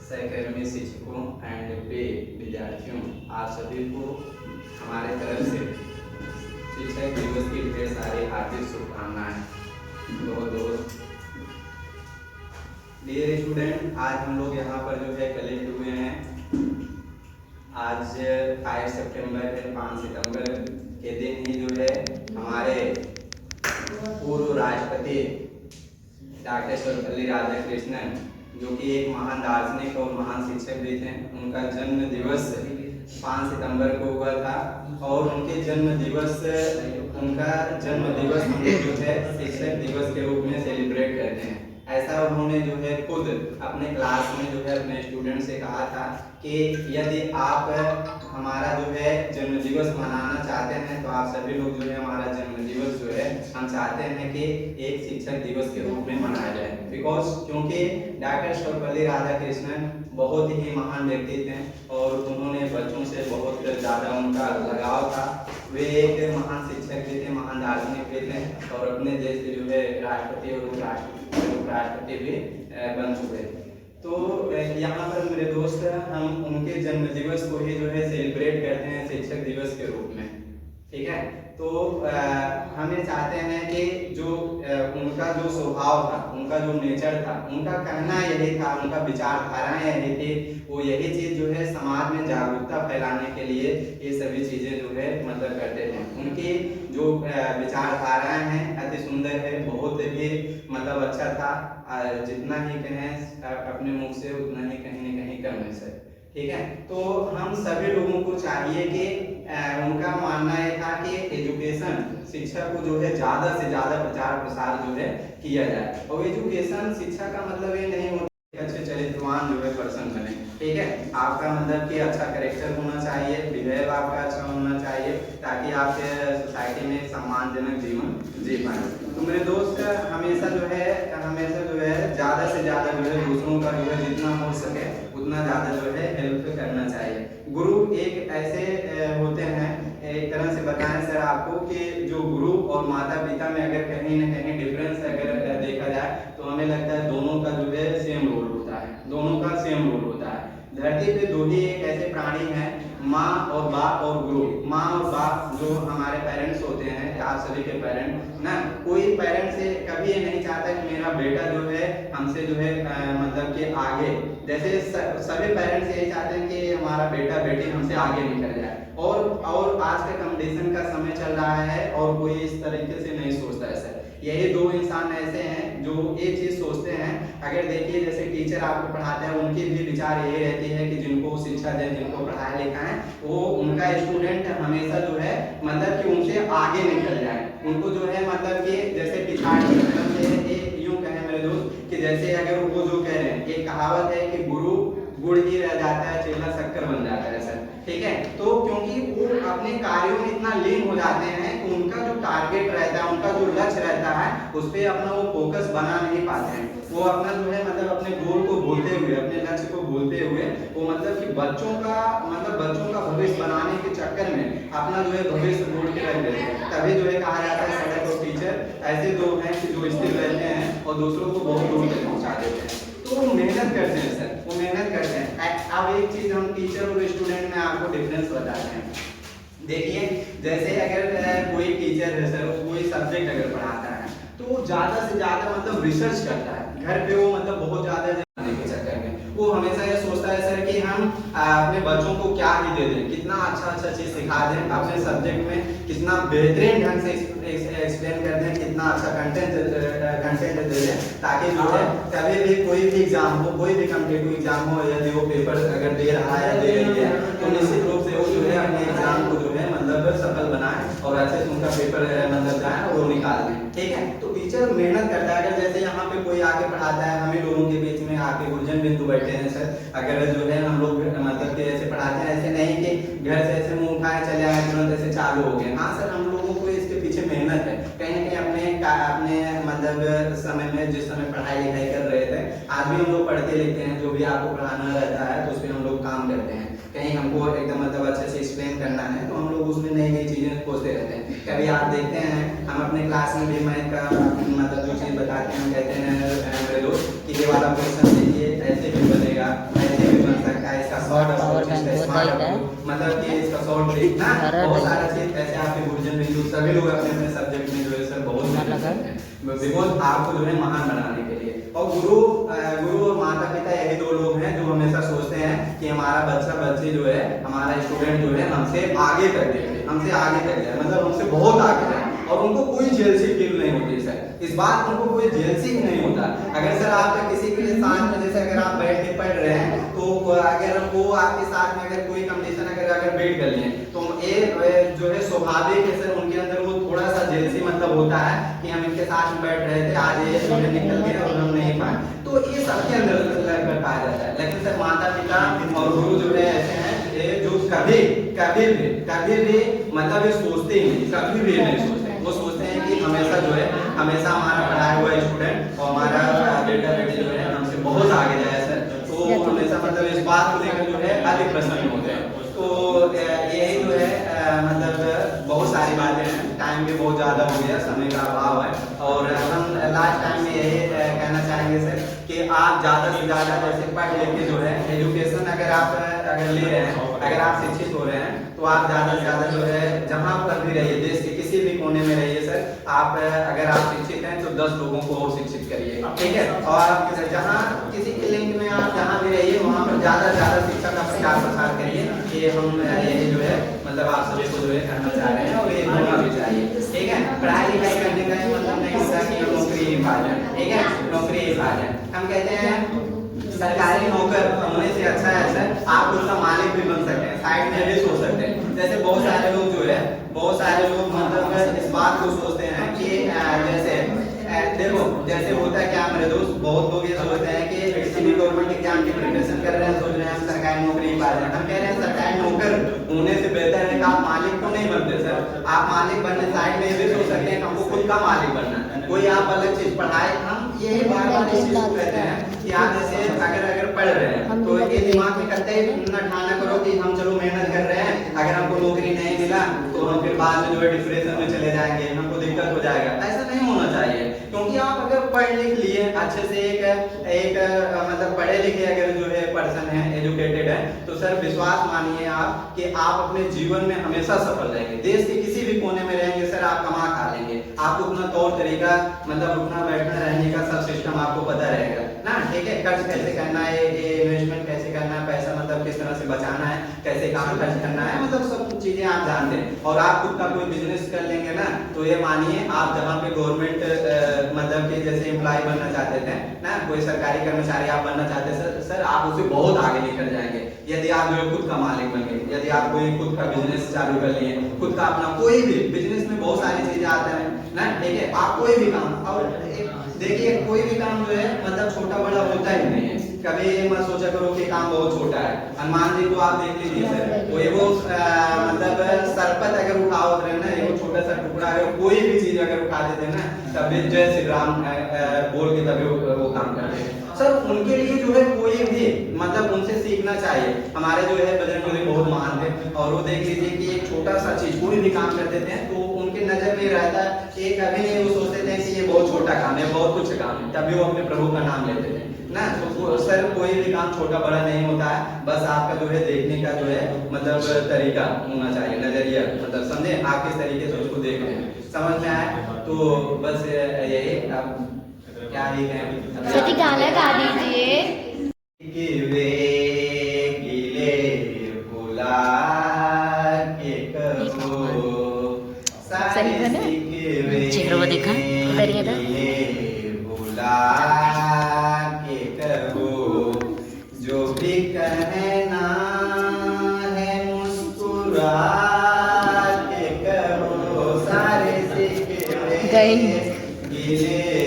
सहकर्मी शिक्षकों एंड प्रिय विद्यार्थियों, आप सभी को हमारे तरफ से शिक्षक दिवस की ढेर सारी हार्दिक शुभकामनाएं। बहुत डियर स्टूडेंट, आज हम लोग यहाँ पर जो है कलेक्ट हुए हैं। आज 5 सितंबर है। 5 सितंबर के दिन ही जो है हमारे पूर्व राष्ट्रपति डॉक्टर सर्वपल्ली राधाकृष्णन, जो कि एक महान दार्शनिक और महान शिक्षक भी थे, उनका जन्म दिवस 5 सितंबर को हुआ था। और उनका जन्म दिवस हम लोग जो है शिक्षक दिवस के रूप में सेलिब्रेट करते हैं। ऐसा उन्होंने जो है खुद अपने क्लास में जो है अपने स्टूडेंट से कहा था कि यदि आप हमारा जो है जन्म दिवस मनाना चाहते हैं तो आप सभी लोग जो है हमारा जन्म दिवस जो है हम चाहते हैं कि एक शिक्षक दिवस के रूप में मनाया जाए। क्योंकि डॉक्टर सर्वपल्ली राधाकृष्णन बहुत ही महान व्यक्ति थे और उन्होंने बच्चों से बहुत ज़्यादा उनका लगाव था। वे एक महान शिक्षक भी थे, महान दार्शनिक भी थे और अपने देश के जो है राष्ट्रपति और उपराष्ट्रपति भी बन चुके थे। तो यहाँ पर मेरे दोस्त, हम उनके जन्म दिवस को ही जो है सेलिब्रेट करते हैं शिक्षक दिवस के रूप में, ठीक है। तो हमें चाहते हैं कि जो उनका जो स्वभाव था, उनका जो नेचर था, उनका कहना यही था, उनका विचारधाराएं यही थी, वो यही चीज़ जो है समाज में जागरूकता फैलाने के लिए ये सभी चीज़ें जो है मतलब करते थे। उनकी जो विचारधाराएं हैं अति सुंदर है, बहुत ही मतलब अच्छा था। जितना ही कहें अपने मुख से उतना ही कहीं न कहीं कम है सर, ठीक है। तो हम सभी लोगों को चाहिए कि उनका मानना ये था कि एजुकेशन, शिक्षा को जो है ज़्यादा से ज़्यादा प्रचार प्रसार जो है किया जाए। और एजुकेशन, शिक्षा का मतलब ये नहीं होता अच्छे चरित्रवान जो है पर्सन बने, ठीक है। आपका मतलब कि अच्छा कैरेक्टर होना चाहिए, बिहेव आपका अच्छा होना चाहिए, ताकि आप सोसाइटी में सम्मानजनक जीवन जी पाएँ। तो मेरे दोस्त, हमेशा जो है ज़्यादा से ज़्यादा जो है दूसरों का जो है जितना हो सके उतना ज़्यादा जो है हेल्प करना चाहिए। गुरु एक ऐसे होते हैं, एक तरह से बताएं सर आपको कि जो गुरु और माता पिता में अगर कहीं न कहीं डिफरेंस अगर देखा जाए तो हमें लगता है दोनों का जो है सेम रोल होता है, दोनों का सेम रोल होता है। धरती पे दो ही एक ऐसे प्राणी हैं, माँ और बाप और गुरु। माँ और बाप जो हमारे पेरेंट्स होते हैं, आप सभी के पेरेंट ना, कोई पेरेंट्स से कभी ये नहीं चाहता कि मेरा बेटा जो है हमसे जो है मतलब कि आगे, जैसे सभी पेरेंट्स यही चाहते हैं कि हमारा बेटा बेटी हमसे आगे निकल जाए। और आज के कंपटीशन का समय चल रहा है और कोई इस तरीके से नहीं सोचता है सर। यही दो इंसान ऐसे हैं जो एक चीज सोचते हैं। अगर देखिए जैसे टीचर आपको पढ़ाते हैं, उनकी भी विचार यही रहती है कि जिनको शिक्षा दें, जिनको पढ़ाया लिखाएं, वो उनका स्टूडेंट हमेशा जो है मतलब कि उनसे आगे निकल जाए। उनको जो है मतलब कि जैसे पिछाड़ी यूं कहें मेरे दोस्त कि जैसे अगर वो जो कह रहे हैं, एक कहावत है कि गुरु गुड़ ही रह जाता है, चेला शक्कर बन जाता है सर, ठीक है। तो क्योंकि वो अपने कार्यों में इतना लीन हो जाते हैं कि उनका जो टारगेट रहता है, उनका जो लक्ष्य रहता है, उस पर अपना वो फोकस बना नहीं पाते हैं। वो अपना जो है मतलब अपने गोल को भूलते हुए, अपने लक्ष्य को भूलते हुए, वो मतलब कि बच्चों का भविष्य बनाने के चक्कर में अपना जो है भविष्य भूल के रख देते हैं। तभी जो है कहा जाता है सड़क और टीचर ऐसे दो हैं कि जो स्थिर रहते हैं और दूसरों को बहुत दूर तक पहुंचा देते हैं। तो वो मेहनत करते हैं सर, वो मेहनत करते हैं। अब एक चीज हम टीचर और स्टूडेंट में आपको डिफरेंस बताते हैं। देखिए जैसे अगर कोई टीचर है सर, कोई सब्जेक्ट अगर पढ़ाता है तो ज्यादा से ज्यादा मतलब रिसर्च करता है घर पे। वो मतलब बहुत ज्यादा जानने के चक्कर में वो हमेशा ये सोचता है सर कि हम अपने बच्चों को क्या ही दे दें, कितना अच्छा चीज सिखा दें, अपने सब्जेक्ट में कितना बेहतरीन ढंग से एक्सप्लेन कर दें, कितना अच्छा कंटेंट दे दें, ताकि जो है कभी भी कोई भी एग्जाम हो, कोई भी कॉम्पिटिटिव एग्जाम हो, यदि वो पेपर अगर दे रहा है या दे रही है तो निश्चित रूप से वो जो है अपने एग्जाम को जो है मतलब सफल बनाए और अच्छे से उनका पेपर मतलब जाए और वो निकाल दें, ठीक है। तो टीचर मेहनत करता है। अगर जैसे यहाँ पे कोई आके पढ़ाता है, हमें लोगों के बीच में आके गुरजन बिंदु बैठे हैं सर, अगर जो है हम लोग मतलब कि ऐसे पढ़ाते हैं, ऐसे नहीं कि घर से ऐसे मुंह उठाए चले आए तुरंत ऐसे चालू हो गए। हाँ सर, हम लोगों को इसके पीछे मेहनत है, कहीं ना कहीं अपने मतलब समय में जिस समय पढ़ाई लिखाई कर रहे थे, आज भी हम लोग पढ़ते लिखते हैं, जो भी आपको पढ़ाना रहता है तो उस पर हम लोग काम करते हैं। कहीं हमको एकदम मतलब अच्छे से एक्सप्लेन करना है तो हम लोग उसमें नई नई चीजें खोजते रहते हैं। कभी आप देखते हैं हम अपने क्लास में भी मैथ का मतलब जो चीज बताते हैं, हम कहते हैं मेरे दोस्त कि ये वाला क्वेश्चन देखिए ऐसे भी बनेगा, ऐसे मतलब कि इसका शॉर्ट ट्रिक ना बहुत सारा चीज ऐसे आपके गुरुजन बिंदु सभी लोग अपने अपने सब्जेक्ट में जो है सर बहुत मेहनत करते हैं बिकॉज आपको जो है महान बनाने के लिए। और गुरु और माता पिता यही दो लोग हैं जो हमेशा सोचते हैं कि हमारा बच्चा बच्ची जो है हमारा स्टूडेंट जो है हमसे आगे कर दे, हमसे आगे कर जाए, मतलब हमसे बहुत आगे जाए और उनको कोई जेलसी फील नहीं होती सर, इस बात को उनको कोई जेलसी नहीं होता। अगर सर आप किसी के साथ में जैसे अगर आप बैठ के पढ़ रहे हैं तो अगर वो आपके साथ में अगर कोई कंडीशन अगर वेट कर लिए तो ये जो है स्वाभाविक है सर उनके अंदर वो थोड़ा सा जेलसी मतलब होता है कि हम इनके साथ में बैठ रहे थे आज ये स्टूडेंट निकल गए और हम नहीं पाए, तो ये सबके अंदर पाया जाता है। लेकिन सर माता पिता और गुरु जो है ऐसे हैं जो कभी भी मतलब ये सोचते ही नहीं, कभी भी नहीं सोचते, वो सोचते हैं कि हमेशा जो है हमेशा हमारा पढ़ाया हुआ स्टूडेंट और हमारा बेटा बेटी जो है हमसे बहुत आगे जाए सर, तो हमेशा मतलब इस बात को लेकर जो है अधिक प्रसन्न होते हैं। तो यही जो है मतलब बहुत सारी बातें हैं, टाइम भी बहुत ज़्यादा हो गया, समय का अभाव है और हम लास्ट टाइम में यही कहना चाहेंगे सर कि आप ज़्यादा से ज़्यादा जैसे पढ़ लिख के जो है एजुकेशन अगर आप अगर ले रहे हैं, अगर आप शिक्षित हो रहे हैं तो आप ज़्यादा से ज़्यादा जो है जहाँ पर भी रहिए, देश के किसी भी कोने में रहिए सर, आप अगर आप शिक्षित हैं तो 10 लोगों को और शिक्षित करिए, ठीक है। और आप जहाँ किसी के लिंग में आप जहाँ भी रहिए वहाँ पर ज़्यादा से ज़्यादा शिक्षा का प्रचार प्रसार करिए, ये हम यही जो है मतलब आप सभी को जो है करना चाह रहे हैं और ये होना भी चाहिए, ठीक है। पढ़ाई लिखाई करने का मतलब नहीं होता कि नौकरी ही पा जाए, ठीक है, नौकरी ही पा जाए। हम कहते हैं सरकारी नौकर होने से अच्छा है सर आप उसका मालिक भी बन सकते हैं, साइड में भी सोच सकते हैं। जैसे बहुत सारे लोग जो है बहुत सारे लोग मतलब इस बात को सोचते हैं कि जैसे देखो जैसे होता है क्या मेरे दोस्त, बहुत लोग ये सोचते हैं कि किसी भी गवर्नमेंट एग्जाम की प्रिपरेशन कर रहे हैं, सोच रहे हैं हम सरकारी नौकरी पा जाए। हम कह रहे हैं सरकारी नौकर होने से बेहतर है कि आप मालिक तो नहीं बनते सर, आप मालिक बनने साइड में भी सोच सकते हैं हमको खुद का मालिक बनना है, कोई आप अलग चीज पढ़ाए। हम यही बार बार इस चीज को कहते हैं कि आप जैसे अगर पढ़ रहे हैं तो ये दिमाग में कतई न ठाना करो कि हम चलो मेहनत कर रहे हैं, अगर हमको नौकरी नहीं मिला तो हम फिर बाद में जो है डिप्रेशन में चले जाएंगे, हमको दिक्कत हो जाएगा, ऐसा नहीं होना चाहिए। क्योंकि आप अगर पढ़ लिख लिए अच्छे से एक मतलब पढ़े लिखे अगर जो है पर्सन है, एजुकेटेड है, तो सर विश्वास मानिए आप कि आप अपने जीवन में हमेशा सफल रहेंगे, देश के किसी भी कोने में रहेंगे सर आप कमा खा लेंगे, आपको अपना तौर तरीका मतलब उठना बैठना रहने का सब सिस्टम आपको पता रहेगा ना, ठीक है। खर्च कैसे करना है, ये इन्वेस्टमेंट कैसे करना है, पैसा मतलब किस तरह से बचाना है, कैसे कहाँ खर्च करना है, मतलब सब चीजें आप जानते हैं। और आप खुद का कोई बिजनेस कर लेंगे ना तो ये मानिए आप जहाँ पे गवर्नमेंट मतलब कि जैसे एम्प्लॉय बनना चाहते थे ना, कोई सरकारी कर्मचारी आप बनना चाहते सर आप उसे बहुत आगे लेकर जाएंगे यदि आप जो है खुद का मालिक बन गए, यदि आप कोई खुद का बिजनेस चालू कर लिए, खुद का अपना कोई भी बिजनेस में बहुत सारी चीजें आते हैं ना, ठीक है। आप कोई भी काम, और देखिए कोई भी काम जो है मतलब छोटा बड़ा होता ही नहीं है, कभी मत सोचा करो कि काम बहुत छोटा है। हनुमान जी को आप देख लीजिए सर, वो मतलब सरपत अगर उठाओ ना, एक छोटा सा टुकड़ा अगर कोई भी चीज अगर उठा देते ना तभी जय श्री राम बोल के तभी वो काम करते हैं सर। उनके लिए जो है कोई भी मतलब उनसे सीखना चाहिए। हमारे जो है बजरंगबली बहुत महान थे और वो देख लीजिए कि एक छोटा सा चीज कोई भी काम करते थे तो उनके नजर में रहता है, कभी नहीं वो सोचते थे कि ये बहुत छोटा काम है, बहुत कुछ काम है, तभी वो अपने प्रभु का नाम लेते थे ना। तो सर कोई भी काम छोटा बड़ा नहीं होता है, बस आपका जो है देखने का जो है मतलब तरीका होना चाहिए, नजरिया, मतलब समझे आप किस तरीके से उसको देख रहे हैं, समझ में आए। तो बस यही अब क्या ही कहें, गाना गा दीजिए। चेहरा देखा जो भी कहना है मुस्कुरा के कहो, सारे सिकवे गिले